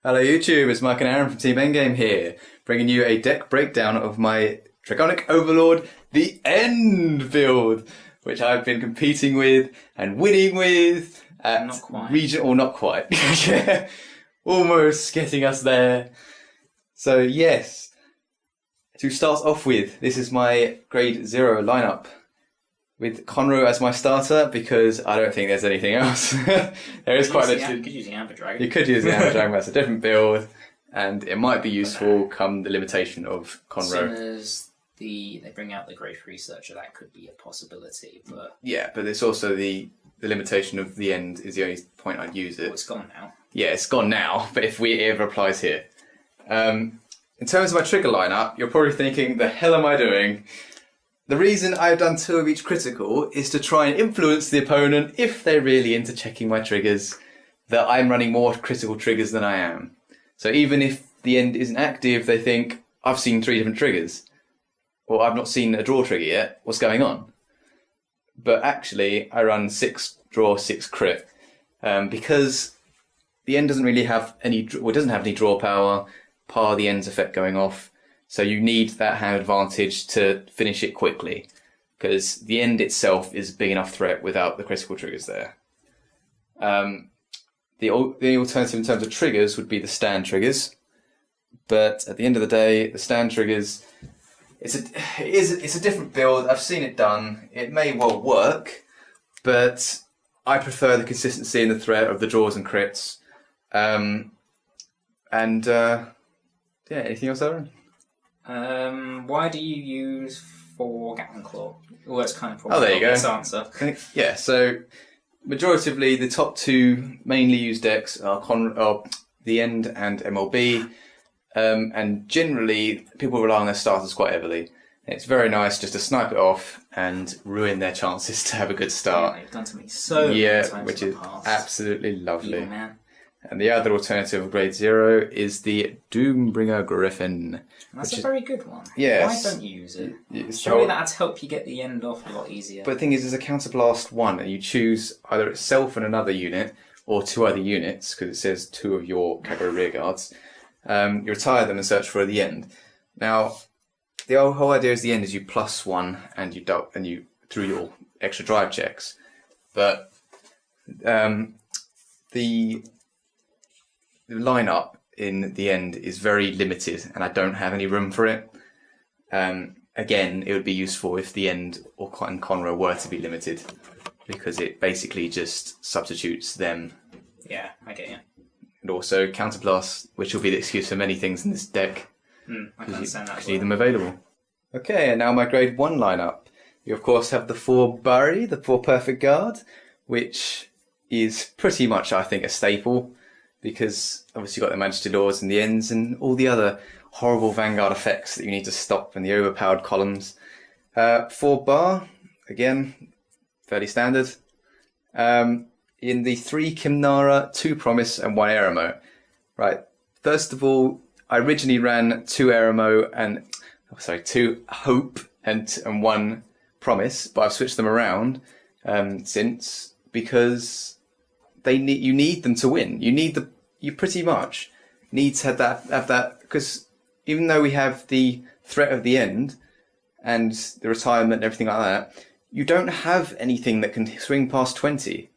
Hello YouTube, it's Mike and Aaron from Team Endgame here, bringing you a deck breakdown of my Draconic Overlord, the End build, which I've been competing with and winning with at Not quite. region, or not quite, almost getting us there. So yes, to start off with, this is my grade 0 lineup. With Conroe as my starter, because I don't think there's anything else. There is quite You could use the Amber Dragon. You could use the Amber Dragon, but that's a different build, and it might be useful come the limitation of As soon Conroe. as they bring out the Grave Researcher, that could be a possibility, but Yeah, but it's also the limitation of the End is the only point I'd use it. it's gone now. Yeah, it's gone now, but if it ever applies here. In terms of my trigger lineup, you're probably thinking, the hell am I doing? The reason I've done 2 of each critical is to try and influence the opponent, if they're really into checking my triggers, that I'm running more critical triggers than I am. So even if the End isn't active, they think, I've seen 3 different triggers. Or I've not seen a draw trigger yet, what's going on? But actually, I run 6 draw, 6 crit. Because the End doesn't really have any, well, it doesn't have any draw power, par the End's effect going off. So you need that hand advantage to finish it quickly, because the End itself is a big enough threat without the critical triggers there. The alternative in terms of triggers would be the stand triggers, but at the end of the day, the stand triggers, it's a different build. I've seen it done. It may well work, but I prefer the consistency and the threat of the draws and crits. Yeah, anything else, Aaron? Why do you use 4 Gatling Claw? Well, that's kind of probably Oh, there you go. this answer. Yeah, so majoritively the top 2 mainly used decks are the End and MLB, and generally people rely on their starters quite heavily. It's very nice just to snipe it off and ruin their chances to have a good start. Yeah, you've done to me so many times which in is the past. absolutely lovely. Evil man. And the other alternative of grade 0 is the Doombringer Griffin. And that's which a very good one. Yes. Why don't you use it? It's Surely so- that'd help you get the End off a lot easier. But the thing is, there's a counterblast 1, and you choose either itself and another unit, or 2 other units, because it says 2 of your category rearguards. You retire them and search for the End. Now, the whole idea is the End is you +1, and you through your extra drive checks. But the lineup in the End is very limited, and I don't have any room for it. Again, it would be useful if the End or Conroe were to be limited, because it basically just substitutes them. yeah, I get you. And also Counterblast, which will be the excuse for many things in this deck, I can understand that. because as you need well. them available. Okay, and now my grade 1 lineup. You of course have the 4 Bari, the 4 Perfect Guard, which is pretty much, I think, a staple, because obviously you've got the Majesty Lords and the Ends and all the other horrible Vanguard effects that you need to stop and the overpowered columns. 4 Bar, again, fairly standard. In the 3 Kimnara, 2 Promise and 1 Eremo. Right, first of all, I originally ran 2 Eremo and, 2 Hope and 1 Promise, but I've switched them around since, because you need them to win. You pretty much need to have that, because even though we have the threat of the End and the retirement and everything like that, you don't have anything that can swing past 20.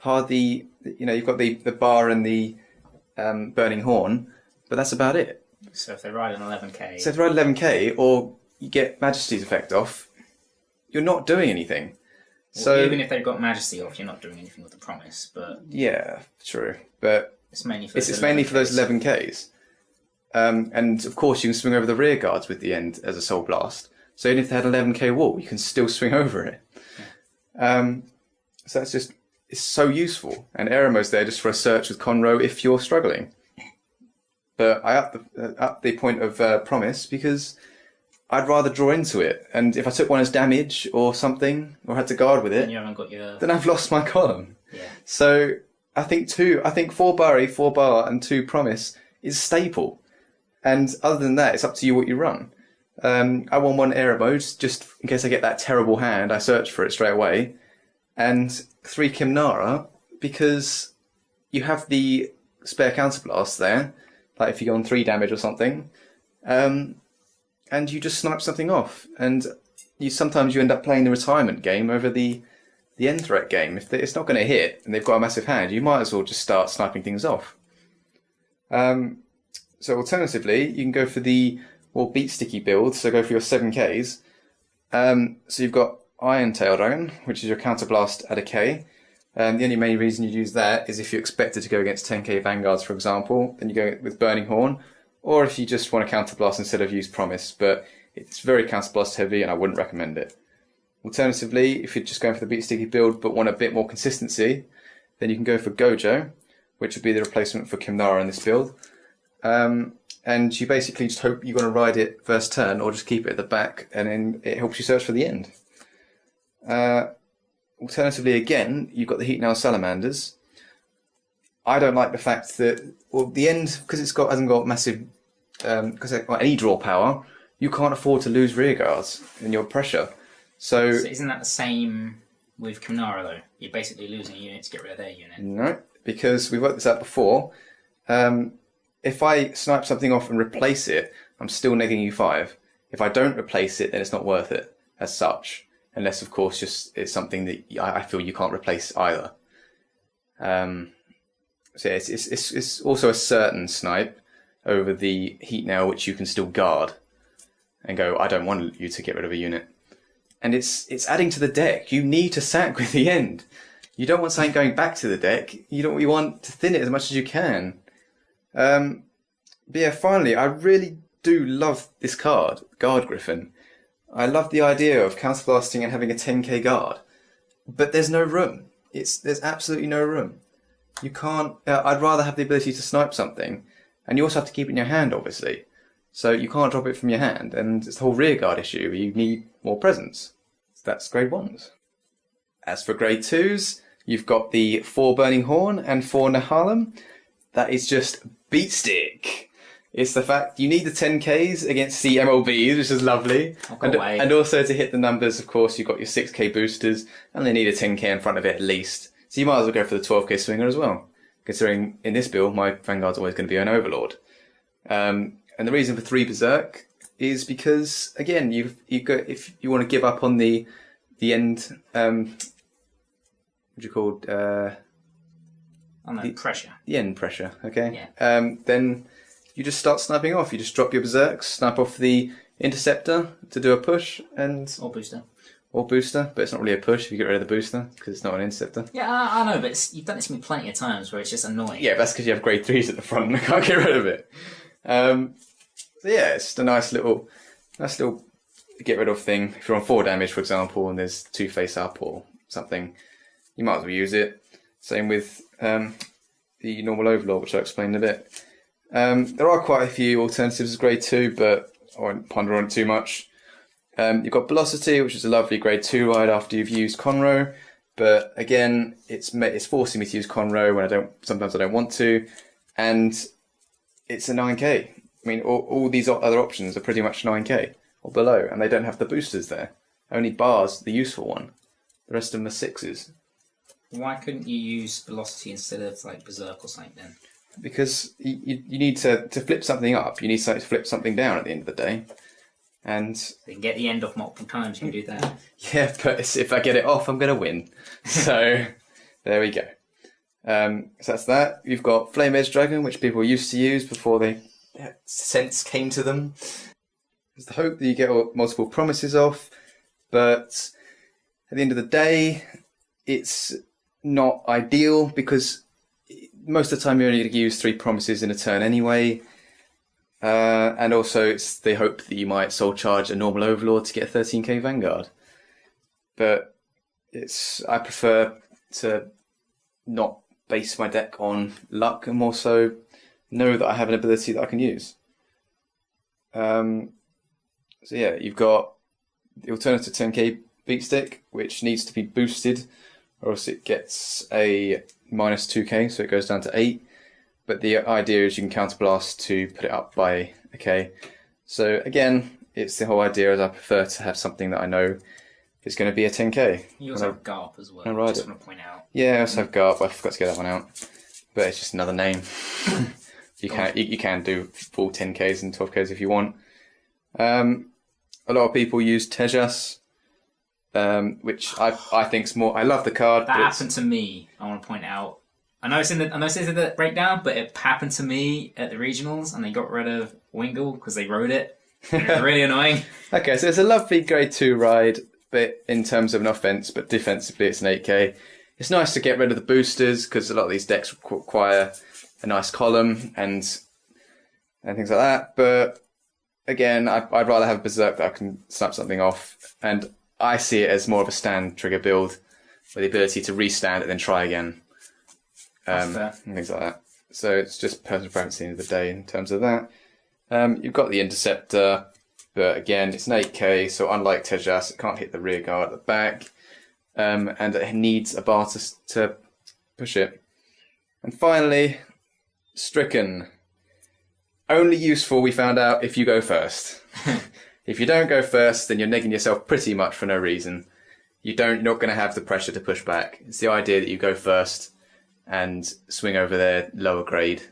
You've got the Bar and the Burning Horn, but that's about it. So if they ride an 11k, So if you ride 11k or you get Majesty's effect off, you're not doing anything. So even if they've got Majesty off, you're not doing anything with the Promise. But yeah, true, but it's mainly for it's mainly for those 11ks. And of course, you can swing over the rear guards with the End as a Soul Blast. So even if they had an 11k wall, you can still swing over it. So it's so useful. And Eremo's there just for a search with Conroe if you're struggling. But I upped the point of Promise because I'd rather draw into it. And if I took one as damage or something, or had to guard with it, you haven't got your. then I've lost my column. Yeah. So I think 4 Bari, 4 Bar and 2 Promise is staple. And other than that, it's up to you what you run. I won 1 Error mode, just in case I get that terrible hand, I search for it straight away. And 3 Kimnara, because you have the spare counterblast there, like if you go on 3 damage or something, and you just snipe something off. And sometimes you end up playing the retirement game over the end threat game. If it's not going to hit and they've got a massive hand, you might as well just start sniping things off. So alternatively, you can go for the more beat sticky build, so go for your 7Ks. So you've got Iron Tail Dragon, which is your counterblast at a K. The only main reason you'd use that is if you expected to go against 10k Vanguards, for example, then you go with Burning Horn, or if you just want to counterblast instead of use Promise, but it's very counterblast heavy and I wouldn't recommend it. Alternatively, if you're just going for the beat sticky build but want a bit more consistency, then you can go for Gojo, which would be the replacement for Kimnara in this build. And you basically just hope you're going to ride it first turn or just keep it at the back, and then it helps you search for the end. Alternatively, again, you've got the Heat Now Salamanders. I don't like the fact that, well, the end, because hasn't got massive, because it's got any draw power, you can't afford to lose rear guards in your pressure. So isn't that the same with Kimnara though? You're basically losing a unit to get rid of their unit. No, because we've worked this out before. If I snipe something off and replace it, I'm still negging you 5. If I don't replace it, then it's not worth it as such. Unless, of course, just it's something that I feel you can't replace either. So yeah, it's also a certain snipe over the Heat Now, which you can still guard and go, I don't want you to get rid of a unit. And it's adding to the deck. You need to sack with the end. You don't want something going back to the deck. You want to thin it as much as you can. But yeah, finally, I really do love this card, Guard Griffin. I love the idea of counterblasting and having a 10k guard, but there's no room. There's absolutely no room. You can't. I'd rather have the ability to snipe something, and you also have to keep it in your hand, obviously. So you can't drop it from your hand, and it's the whole rear guard issue. You need more presence. So that's grade 1s. As for grade 2s, you've got the 4 Burning Horn and 4 Nehalem. That is just beat stick. It's the fact you need the 10Ks against the MLBs, which is lovely. And also to hit the numbers, of course, you've got your 6K boosters, and they need a 10K in front of it at least. So you might as well go for the 12K Swinger as well, considering in this build, my Vanguard's always going to be an Overlord. And the reason for 3 Berserk is because, again, if you want to give up on the end, pressure. The end pressure, okay? Yeah. Then you just start sniping off. You just drop your Berserks, snipe off the Interceptor to do a push, Or booster. But it's not really a push if you get rid of the booster, because it's not an Interceptor. Yeah, I know, but you've done this to me plenty of times where it's just annoying. Yeah, but that's because you have grade 3s at the front and I can't get rid of it. So yeah, it's just a nice little get rid of thing. If you're on 4 damage, for example, and there's 2 face up or something, you might as well use it. Same with the normal Overlord, which I'll explain in a bit. There are quite a few alternatives as grade 2, but I won't ponder on it too much. You've got Velocity, which is a lovely grade 2 ride after you've used Conroe, but again, it's forcing me to use Conroe when sometimes I don't want to, and it's a 9k. I mean, all these other options are pretty much 9k or below, and they don't have the boosters there. Only Bar's the useful one. The rest of them are 6s. Why couldn't you use Velocity instead of like Berserk or something then? Because you need to flip something up. You need to flip something down at the end of the day. And you can get the end off multiple times, you can do that. Yeah, but if I get it off, I'm going to win. So, there we go. So that's that. You've got Flame Edge Dragon, which people used to use before sense came to them. There's the hope that you get multiple promises off, but at the end of the day, it's not ideal because most of the time you're only going to use 3 promises in a turn anyway. And also it's the hope that you might soul charge a normal Overlord to get a 13k Vanguard. But I prefer to not base my deck on luck and more so know that I have an ability that I can use. So yeah, you've got the alternative 10k beat stick, which needs to be boosted or else it gets a minus 2k, so it goes down to 8. But the idea is you can counterblast to put it up by a k. So again, it's the whole idea is I prefer to have something that I know is going to be a 10k. You also have Garp as well, I just want to point out. Yeah, I also have Garp, I forgot to get that one out. but it's just another name. You can do full 10Ks and 12Ks if you want. A lot of people use Tejas, which I think's more. I love the card. That happened to me. I want to point out. I know it's in the breakdown, but it happened to me at the regionals, and they got rid of Wingle because they rode it. It was really annoying. Okay, so it's a lovely grade 2 ride, but in terms of an offense, but defensively it's an 8K. It's nice to get rid of the boosters because a lot of these decks require a nice column and things like that. But again, I'd rather have a Berserk that I can snap something off, and I see it as more of a stand trigger build with the ability to restand it and then try again. And things like that. So it's just personal preference at the end of the day in terms of that. You've got the Interceptor, but again, it's an 8K, so unlike Tejas, it can't hit the rear guard at the back, and it needs a bar to push it. And finally, Stricken. Only useful, we found out, if you go first. If you don't go first, then you're negging yourself pretty much for no reason. You're not going to have the pressure to push back. It's the idea that you go first and swing over their lower grade,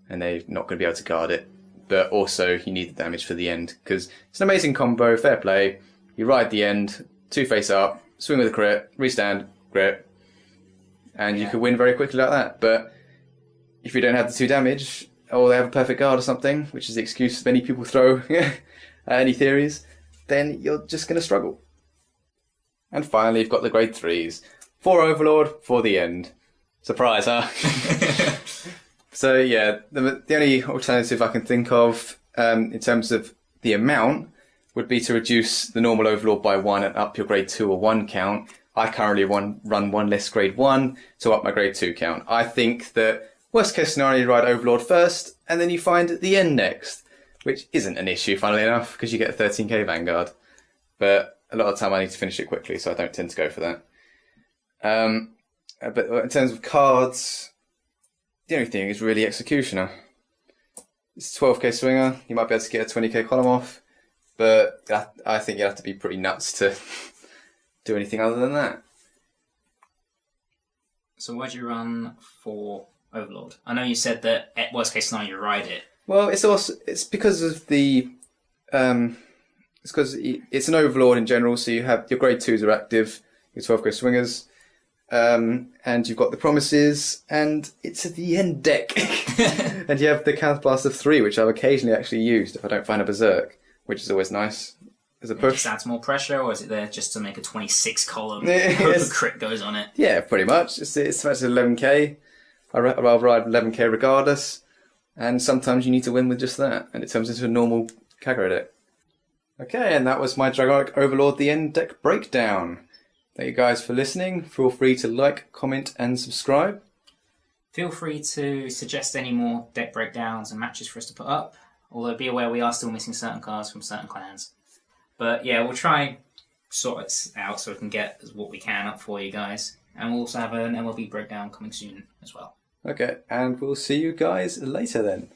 and they're not going to be able to guard it. But also, you need the damage for the end, because it's an amazing combo, fair play. You ride the end, 2 face up, swing with a crit, restand, crit, and you could win very quickly like that. But if you don't have the 2 damage, or they have a perfect guard or something, which is the excuse many people throw at any theories, then you're just going to struggle. And finally, you've got the grade 3s. 4 Overlord for the end. Surprise, huh? So yeah, the only alternative I can think of in terms of the amount would be to reduce the normal Overlord by 1 and up your grade 2 or 1 count. I currently run 1 less grade 1 to up my grade 2 count. I think that worst case scenario, you ride Overlord first, and then you find the end next, which isn't an issue, funnily enough, because you get a 13k Vanguard. But a lot of the time I need to finish it quickly, so I don't tend to go for that. But in terms of cards, the only thing is really Executioner. It's a 12k swinger, you might be able to get a 20k column off, but I think you have to be pretty nuts to do anything other than that. So why'd you run for Overlord? I know you said that at worst case scenario you ride it. Well, it's because of the it's because it's an Overlord in general. So you have your grade 2s are active, your 12k swingers, and you've got the promises, and it's at the end deck, and you have the Counterblast of 3, which I've occasionally actually used if I don't find a Berserk, which is always nice as a push. Just adds more pressure, or is it there just to make a 26 column? Yes. Hope a crit goes on it. Yeah, pretty much. It's actually 11k. I'd rather ride 11k regardless, and sometimes you need to win with just that, and it turns into a normal Kagura deck. Okay, and that was my Dragonic Overlord the End deck breakdown. Thank you guys for listening. Feel free to like, comment, and subscribe. Feel free to suggest any more deck breakdowns and matches for us to put up, although be aware we are still missing certain cards from certain clans. But yeah, we'll try and sort it out so we can get what we can up for you guys. And we'll also have an MLB breakdown coming soon as well. Okay, and we'll see you guys later then.